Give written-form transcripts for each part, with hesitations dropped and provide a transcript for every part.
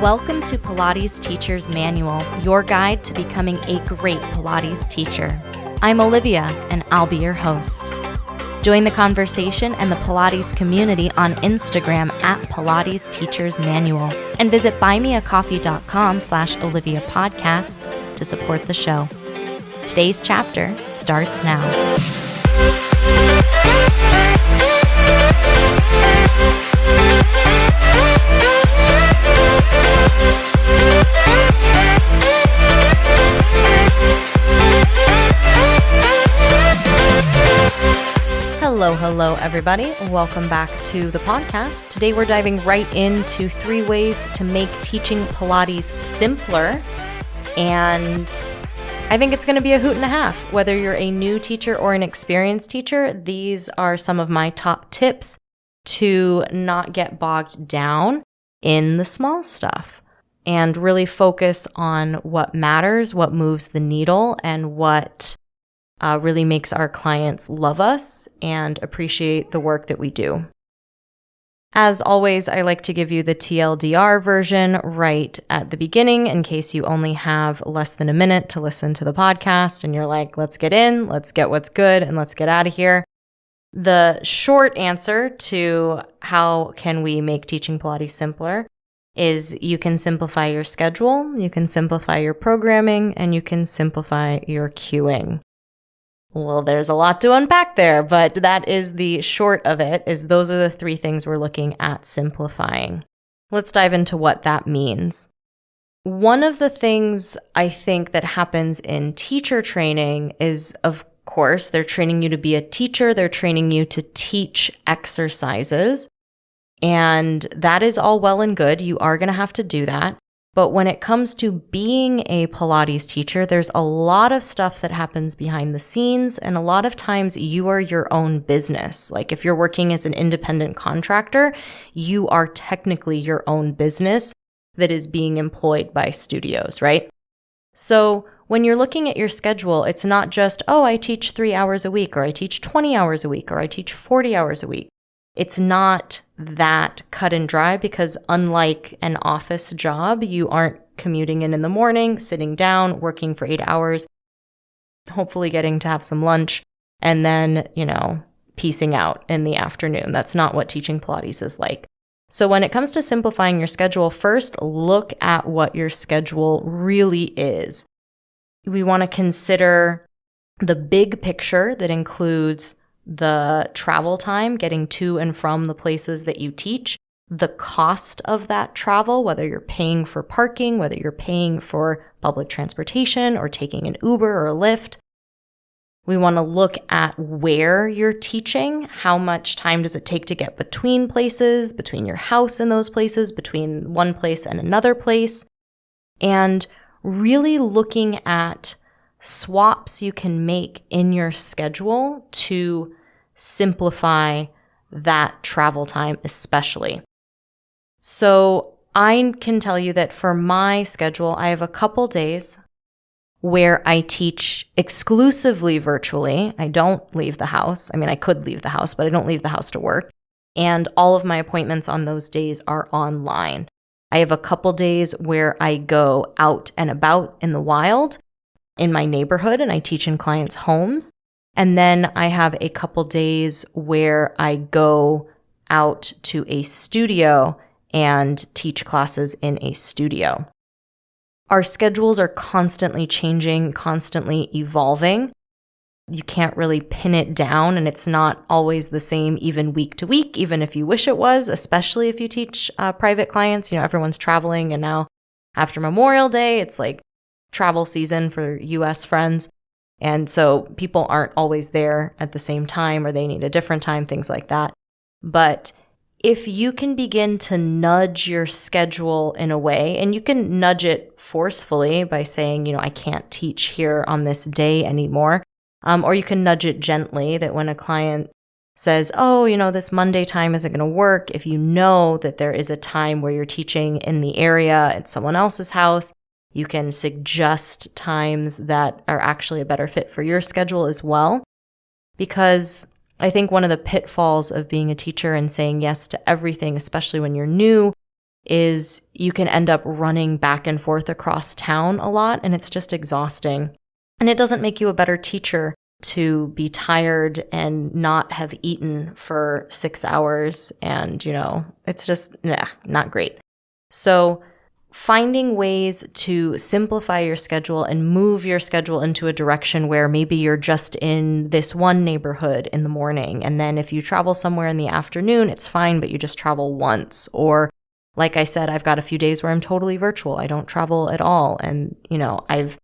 Welcome to Pilates Teacher's Manual, your guide to becoming a great Pilates teacher. I'm Olivia, and I'll be your host. Join the conversation and the Pilates community on Instagram at Pilates Teacher's Manual, and visit buymeacoffee.com/Olivia Podcasts to support the show. Today's chapter starts now. Hello, everybody. Welcome back to the podcast. Today we're diving right into 3 ways to make teaching Pilates simpler. And I think it's going to be a hoot and a half. Whether you're a new teacher or an experienced teacher, these are some of my top tips to not get bogged down in the small stuff and really focus on what matters, what moves the needle, and what really makes our clients love us and appreciate the work that we do. As always, I like to give you the TLDR version right at the beginning in case you only have less than a minute to listen to the podcast and you're like, let's get in, let's get what's good, and let's get out of here. The short answer to how can we make teaching Pilates simpler is you can simplify your schedule, you can simplify your programming, and you can simplify your cueing. Well, there's a lot to unpack there, but that is the short of it, is those are the 3 things we're looking at simplifying. Let's dive into what that means. One of the things I think that happens in teacher training is, of course, they're training you to be a teacher, they're training you to teach exercises, and that is all well and good. You are going to have to do that. But when it comes to being a Pilates teacher, there's a lot of stuff that happens behind the scenes, and a lot of times you are your own business. Like if you're working as an independent contractor, you are technically your own business that is being employed by studios, right? So when you're looking at your schedule, it's not just, oh, I teach 3 hours a week, or I teach 20 hours a week, or I teach 40 hours a week. It's not that cut and dry because unlike an office job, you aren't commuting in the morning, sitting down, working for 8 hours, hopefully getting to have some lunch, and then, peacing out in the afternoon. That's not what teaching Pilates is like. So when it comes to simplifying your schedule, first look at what your schedule really is. We want to consider the big picture that includes the travel time, getting to and from the places that you teach, the cost of that travel, whether you're paying for parking, whether you're paying for public transportation or taking an Uber or a Lyft. We want to look at where you're teaching, how much time does it take to get between places, between your house and those places, between one place and another place, and really looking at swaps you can make in your schedule to simplify that travel time especially. So I can tell you that for my schedule, I have a couple days where I teach exclusively virtually. I don't leave the house. I mean, I could leave the house, but I don't leave the house to work. And all of my appointments on those days are online. I have a couple days where I go out and about in the wild in my neighborhood, and I teach in clients' homes. And then I have a couple days where I go out to a studio and teach classes in a studio. Our schedules are constantly changing, constantly evolving. You can't really pin it down, and it's not always the same even week to week, even if you wish it was, especially if you teach private clients. Everyone's traveling, and now after Memorial Day, it's like travel season for US friends. And so people aren't always there at the same time, or they need a different time, things like that. But if you can begin to nudge your schedule in a way, and you can nudge it forcefully by saying, I can't teach here on this day anymore. Or you can nudge it gently that when a client says, oh, this Monday time isn't going to work, if you know that there is a time where you're teaching in the area at someone else's house, you can suggest times that are actually a better fit for your schedule as well. Because I think one of the pitfalls of being a teacher and saying yes to everything, especially when you're new, is you can end up running back and forth across town a lot, and it's just exhausting. And it doesn't make you a better teacher to be tired and not have eaten for 6 hours. And, it's just not great. So finding ways to simplify your schedule and move your schedule into a direction where maybe you're just in this one neighborhood in the morning. And then if you travel somewhere in the afternoon, it's fine, but you just travel once. Or like I said, I've got a few days where I'm totally virtual. I don't travel at all. And, I've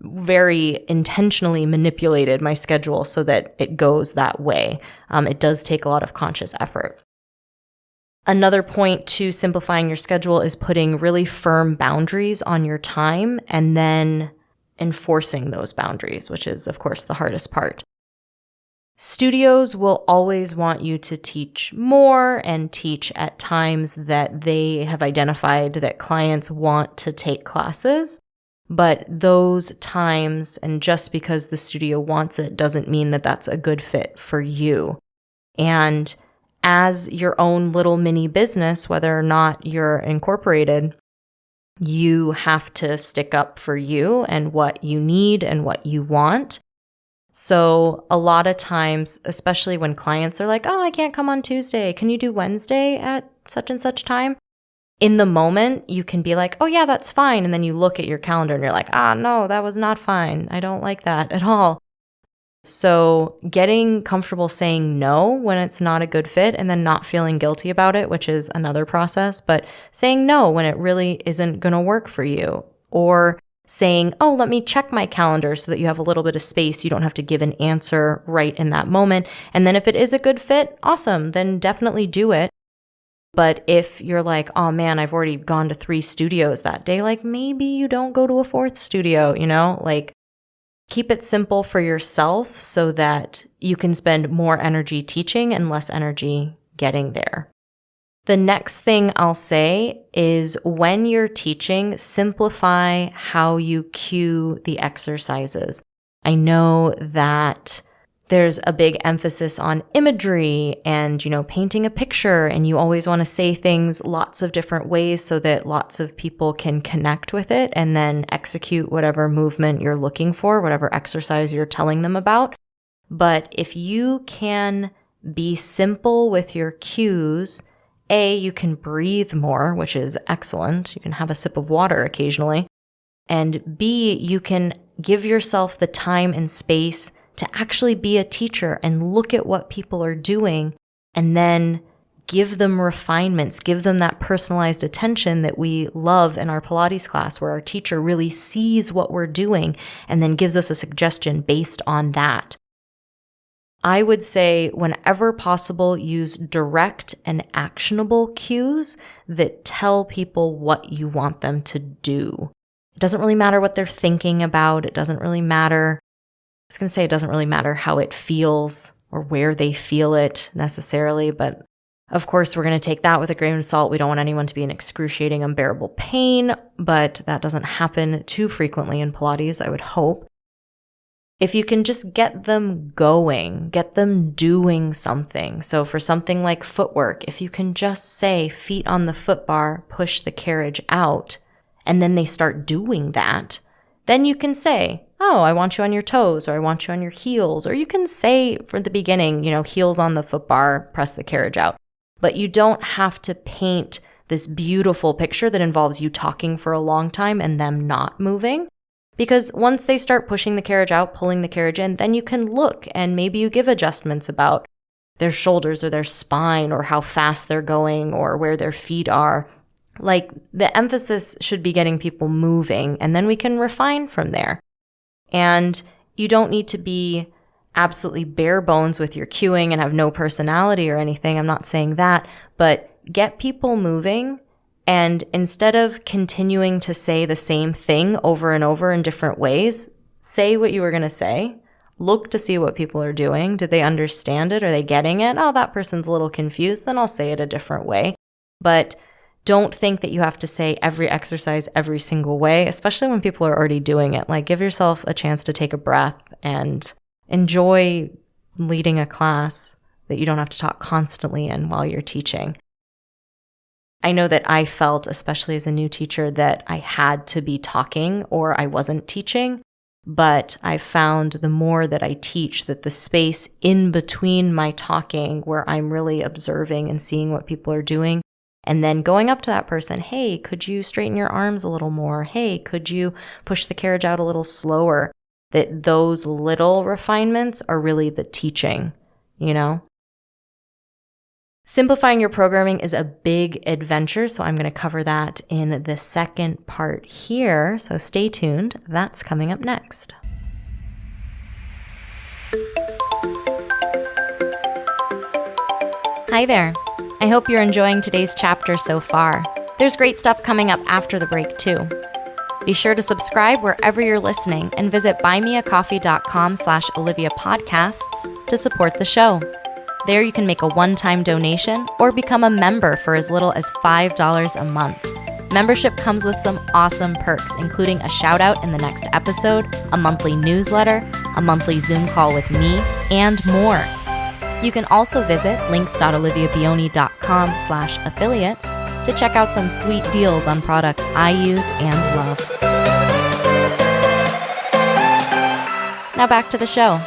very intentionally manipulated my schedule so that it goes that way. It does take a lot of conscious effort. Another point to simplifying your schedule is putting really firm boundaries on your time and then enforcing those boundaries, which is, of course, the hardest part. Studios will always want you to teach more and teach at times that they have identified that clients want to take classes. But those times, and just because the studio wants it, doesn't mean that that's a good fit for you. And as your own little mini business, whether or not you're incorporated, you have to stick up for you and what you need and what you want. So a lot of times, especially when clients are like, oh, I can't come on Tuesday. Can you do Wednesday at such and such time? In the moment, you can be like, oh yeah, that's fine. And then you look at your calendar and you're like, no, that was not fine. I don't like that at all. So getting comfortable saying no when it's not a good fit and then not feeling guilty about it, which is another process, but saying no when it really isn't going to work for you, or saying, oh, let me check my calendar so that you have a little bit of space. You don't have to give an answer right in that moment. And then if it is a good fit, awesome, then definitely do it. But if you're like, oh man, I've already gone to 3 studios that day, like maybe you don't go to a 4th studio, keep it simple for yourself so that you can spend more energy teaching and less energy getting there. The next thing I'll say is when you're teaching, simplify how you cue the exercises. I know that there's a big emphasis on imagery and, painting a picture, and you always want to say things lots of different ways so that lots of people can connect with it and then execute whatever movement you're looking for, whatever exercise you're telling them about. But if you can be simple with your cues, A, you can breathe more, which is excellent. You can have a sip of water occasionally. And B, you can give yourself the time and space to actually be a teacher and look at what people are doing and then give them refinements, give them that personalized attention that we love in our Pilates class, where our teacher really sees what we're doing and then gives us a suggestion based on that. I would say whenever possible, use direct and actionable cues that tell people what you want them to do. It doesn't really matter what they're thinking about. It doesn't really matter. I was going to say it doesn't really matter how it feels or where they feel it necessarily, but of course we're going to take that with a grain of salt. We don't want anyone to be in excruciating, unbearable pain, but that doesn't happen too frequently in Pilates, I would hope. If you can just get them going, get them doing something. So for something like footwork, if you can just say feet on the foot bar, push the carriage out, and then they start doing that, then you can say, oh, I want you on your toes, or I want you on your heels. Or you can say from the beginning, heels on the foot bar, press the carriage out. But you don't have to paint this beautiful picture that involves you talking for a long time and them not moving. Because once they start pushing the carriage out, pulling the carriage in, then you can look and maybe you give adjustments about their shoulders or their spine or how fast they're going or where their feet are. Like, the emphasis should be getting people moving, and then we can refine from there. And you don't need to be absolutely bare bones with your cueing and have no personality or anything. I'm not saying that, but get people moving. And instead of continuing to say the same thing over and over in different ways, say what you were going to say. Look to see what people are doing. Did they understand it? Are they getting it? Oh, that person's a little confused. Then I'll say it a different way. But don't think that you have to say every exercise every single way, especially when people are already doing it. Like, give yourself a chance to take a breath and enjoy leading a class that you don't have to talk constantly in while you're teaching. I know that I felt, especially as a new teacher, that I had to be talking or I wasn't teaching. But I found the more that I teach, that the space in between my talking, where I'm really observing and seeing what people are doing, and then going up to that person, hey, could you straighten your arms a little more? Hey, could you push the carriage out a little slower? That those little refinements are really the teaching, you know? Simplifying your programming is a big adventure, so I'm going to cover that in the second part here. So stay tuned. That's coming up next. Hi there. I hope you're enjoying today's chapter so far. There's great stuff coming up after the break too. Be sure to subscribe wherever you're listening and visit buymeacoffee.com/Olivia Podcasts to support the show. There you can make a one-time donation or become a member for as little as $5 a month. Membership comes with some awesome perks, including a shout out in the next episode, a monthly newsletter, a monthly Zoom call with me, and more. You can also visit links.oliviabioni.com/affiliates to check out some sweet deals on products I use and love. Now back to the show.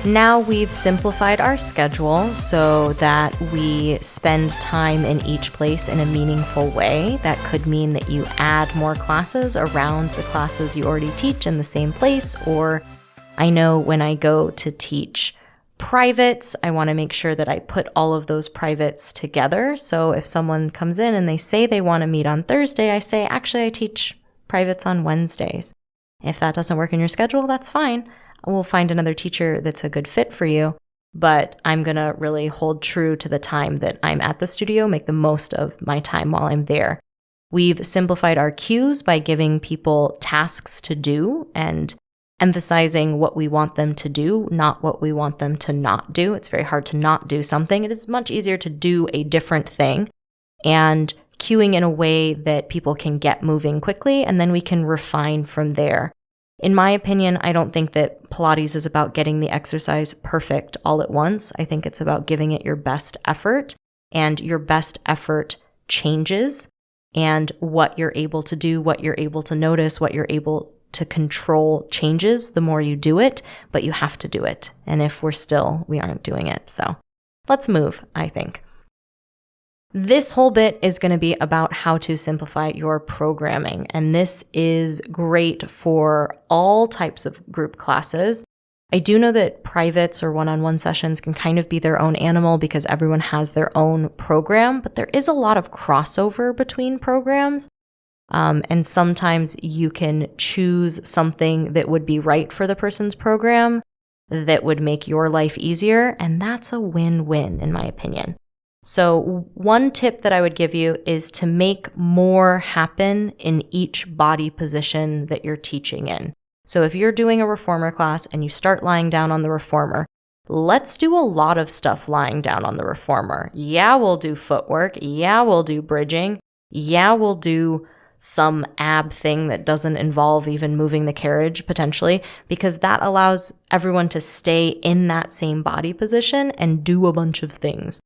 Now we've simplified our schedule so that we spend time in each place in a meaningful way. That could mean that you add more classes around the classes you already teach in the same place, or I know when I go to teach privates, I want to make sure that I put all of those privates together. So if someone comes in and they say they want to meet on Thursday, I say, actually, I teach privates on Wednesdays. If that doesn't work in your schedule, that's fine. We'll find another teacher that's a good fit for you, but I'm going to really hold true to the time that I'm at the studio, make the most of my time while I'm there. We've simplified our cues by giving people tasks to do and emphasizing what we want them to do, not what we want them to not do. It's very hard to not do something. It is much easier to do a different thing, and cueing in a way that people can get moving quickly, and then we can refine from there. In my opinion, I don't think that Pilates is about getting the exercise perfect all at once. I think it's about giving it your best effort, and your best effort changes, and what you're able to do, what you're able to notice, what you're able to control changes the more you do it, but you have to do it. And if we aren't doing it. So let's move, I think. This whole bit is going to be about how to simplify your programming, and this is great for all types of group classes. I do know that privates or one-on-one sessions can kind of be their own animal because everyone has their own program, but there is a lot of crossover between programs, and sometimes you can choose something that would be right for the person's program that would make your life easier, and that's a win-win in my opinion. So one tip that I would give you is to make more happen in each body position that you're teaching in. So if you're doing a reformer class and you start lying down on the reformer, let's do a lot of stuff lying down on the reformer. Yeah, we'll do footwork. Yeah, we'll do bridging. Yeah, we'll do some ab thing that doesn't involve even moving the carriage potentially, because that allows everyone to stay in that same body position and do a bunch of things.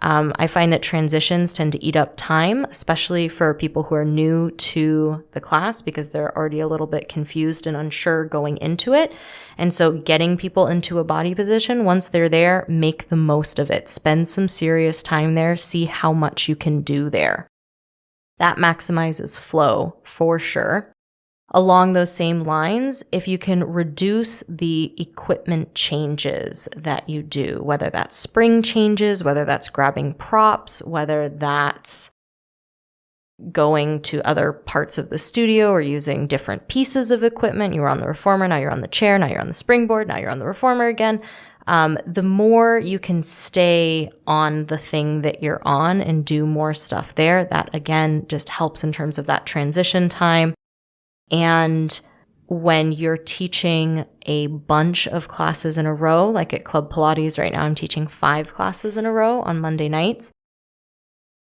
I find that transitions tend to eat up time, especially for people who are new to the class because they're already a little bit confused and unsure going into it. And so getting people into a body position, once they're there, make the most of it. Spend some serious time there. See how much you can do there. That maximizes flow for sure. Along those same lines, if you can reduce the equipment changes that you do, whether that's spring changes, whether that's grabbing props, whether that's going to other parts of the studio or using different pieces of equipment. You were on the reformer, now you're on the chair, now you're on the springboard, now you're on the reformer again. The more you can stay on the thing that you're on and do more stuff there, that again just helps in terms of that transition time. And when you're teaching a bunch of classes in a row, like at Club Pilates right now, I'm teaching 5 classes in a row on Monday nights.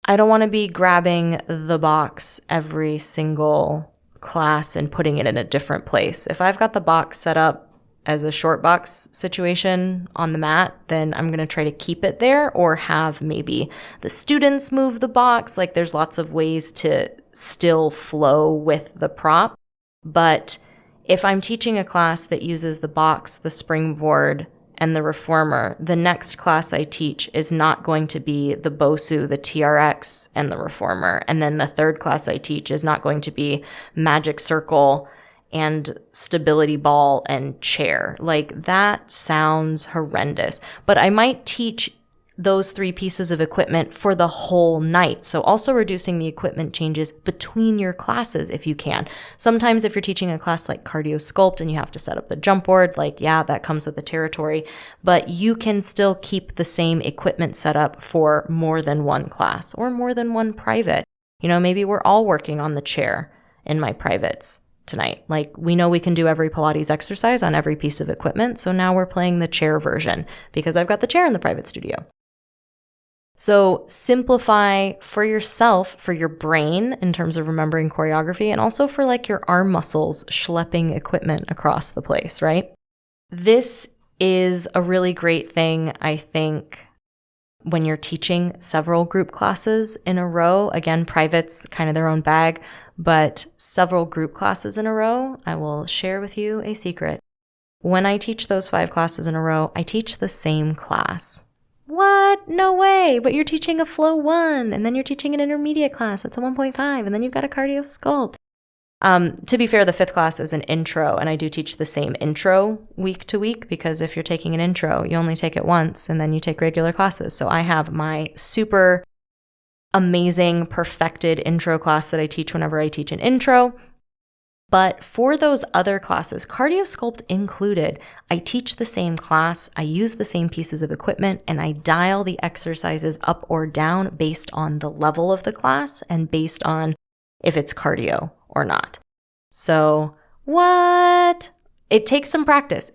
I don't want to be grabbing the box every single class and putting it in a different place. If I've got the box set up as a short box situation on the mat, then I'm going to try to keep it there, or have maybe the students move the box. Like, there's lots of ways to still flow with the prop. But if I'm teaching a class that uses the box, the springboard, and the reformer, the next class I teach is not going to be the Bosu, the TRX, and the reformer. And then the third class I teach is not going to be magic circle and stability ball and chair. Like, that sounds horrendous. But I might teach those 3 pieces of equipment for the whole night. So also reducing the equipment changes between your classes if you can. Sometimes if you're teaching a class like cardio sculpt and you have to set up the jump board, like, yeah, that comes with the territory, but you can still keep the same equipment set up for more than one class or more than one private. You know, maybe we're all working on the chair in my privates tonight. Like, we know we can do every Pilates exercise on every piece of equipment. So now we're playing the chair version because I've got the chair in the private studio. So simplify for yourself, for your brain in terms of remembering choreography, and also for like your arm muscles schlepping equipment across the place, right? This is a really great thing, I think, when you're teaching several group classes in a row. Again, privates, kind of their own bag, but several group classes in a row. I will share with you a secret. When I teach those 5 classes in a row, I teach the same class. What? No way. But you're teaching a flow 1, and then you're teaching an intermediate class. That's a 1.5, and then you've got a cardio sculpt. To be fair, the 5th class is an intro, and I do teach the same intro week to week, because if you're taking an intro, you only take it once, and then you take regular classes. So I have my super amazing, perfected intro class that I teach whenever I teach an intro. But for those other classes, cardio sculpt included, I teach the same class, I use the same pieces of equipment, and I dial the exercises up or down based on the level of the class and based on if it's cardio or not. So what? It takes some practice.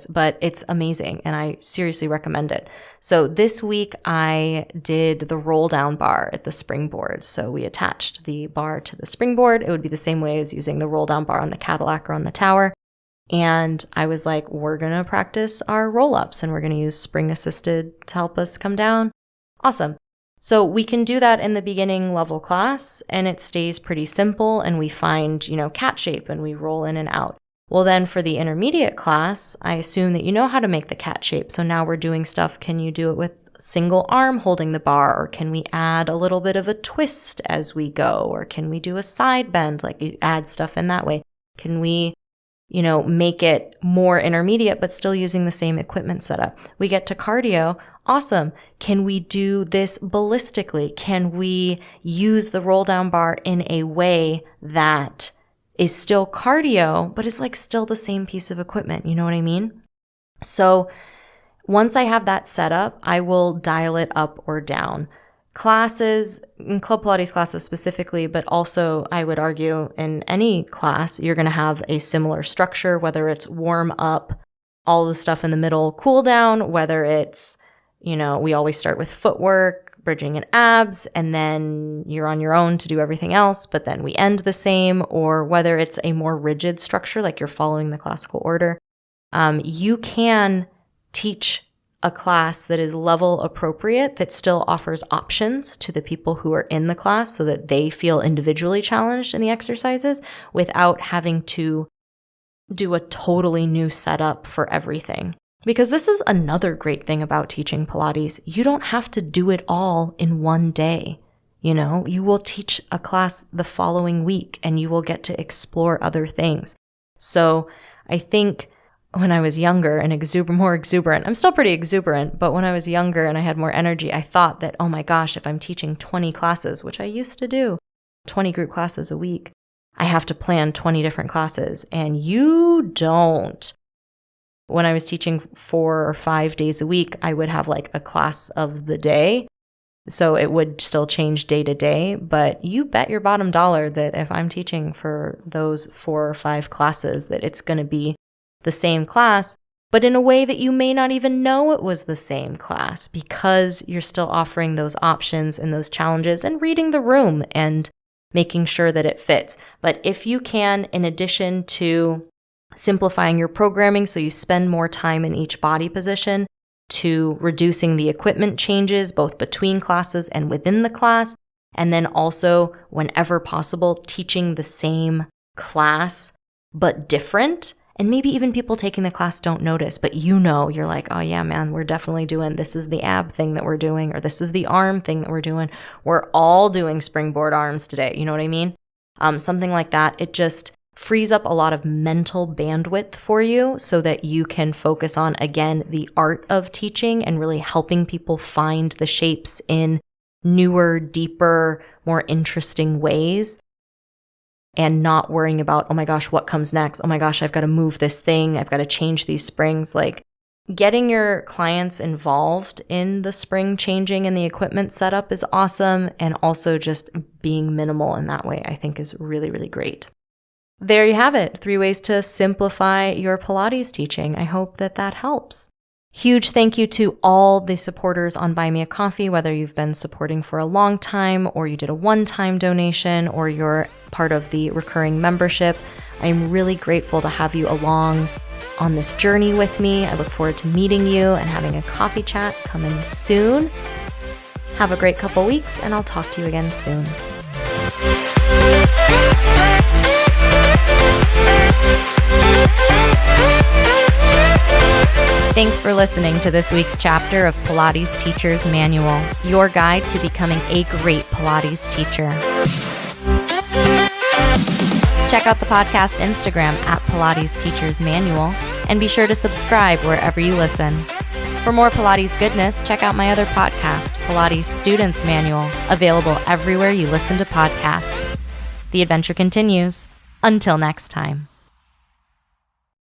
But it's amazing, and I seriously recommend it. So this week I did the roll down bar at the springboard. So we attached the bar to the springboard. It would be the same way as using the roll down bar on the Cadillac or on the tower. And I was like, we're going to practice our roll ups, and we're going to use spring assisted to help us come down. Awesome. So we can do that in the beginning level class, and it stays pretty simple, and we find, cat shape, and we roll in and out. Well, then for the intermediate class, I assume that you know how to make the cat shape. So now we're doing stuff. Can you do it with single arm holding the bar? Or can we add a little bit of a twist as we go? Or can we do a side bend? Like, you add stuff in that way. Can we, make it more intermediate, but still using the same equipment setup? We get to cardio. Awesome. Can we do this ballistically? Can we use the roll down bar in a way that is still cardio, but it's like still the same piece of equipment? You know what I mean? So once I have that set up, I will dial it up or down. Classes, in Club Pilates classes specifically, but also I would argue in any class, you're going to have a similar structure, whether it's warm up, all the stuff in the middle, cool down, whether it's, we always start with footwork, bridging and abs, and then you're on your own to do everything else, but then we end the same, or whether it's a more rigid structure, like you're following the classical order. You can teach a class that is level appropriate, that still offers options to the people who are in the class so that they feel individually challenged in the exercises without having to do a totally new setup for everything. Because this is another great thing about teaching Pilates. You don't have to do it all in one day. You will teach a class the following week, and you will get to explore other things. So I think when I was younger and more exuberant, I'm still pretty exuberant, but when I was younger and I had more energy, I thought that, oh my gosh, if I'm teaching 20 classes, which I used to do, 20 group classes a week, I have to plan 20 different classes. And you don't. When I was teaching 4 or 5 days a week, I would have like a class of the day. So it would still change day to day, but you bet your bottom dollar that if I'm teaching for those 4 or 5 classes, that it's going to be the same class. but in a way that you may not even know it was the same class because you're still offering those options and those challenges and reading the room and making sure that it fits. But if you can, in addition to simplifying your programming so you spend more time in each body position, to reducing the equipment changes both between classes and within the class, and then also, whenever possible, teaching the same class but different. And maybe even people taking the class don't notice, but you're like, oh yeah, man, we're definitely doing, this is the ab thing that we're doing, or this is the arm thing that we're doing. We're all doing springboard arms today. You know what I mean? Something like that. It just frees up a lot of mental bandwidth for you so that you can focus on, again, the art of teaching and really helping people find the shapes in newer, deeper, more interesting ways. And not worrying about, oh my gosh, what comes next? Oh my gosh, I've got to move this thing. I've got to change these springs. Like, getting your clients involved in the spring changing and the equipment setup is awesome. And also just being minimal in that way, I think, is really, really great. There you have it. 3 ways to simplify your Pilates teaching. I hope that helps. Huge thank you to all the supporters on Buy Me a Coffee, whether you've been supporting for a long time or you did a one-time donation or you're part of the recurring membership. I'm really grateful to have you along on this journey with me. I look forward to meeting you and having a coffee chat coming soon. Have a great couple weeks, and I'll talk to you again soon. Thanks for listening to this week's chapter of Pilates Teacher's Manual, your guide to becoming a great Pilates teacher. Check out the podcast Instagram at Pilates Teacher's Manual, and be sure to subscribe wherever you listen. For more Pilates goodness, check out my other podcast, Pilates Student's Manual, available everywhere you listen to podcasts. The adventure continues. Until next time.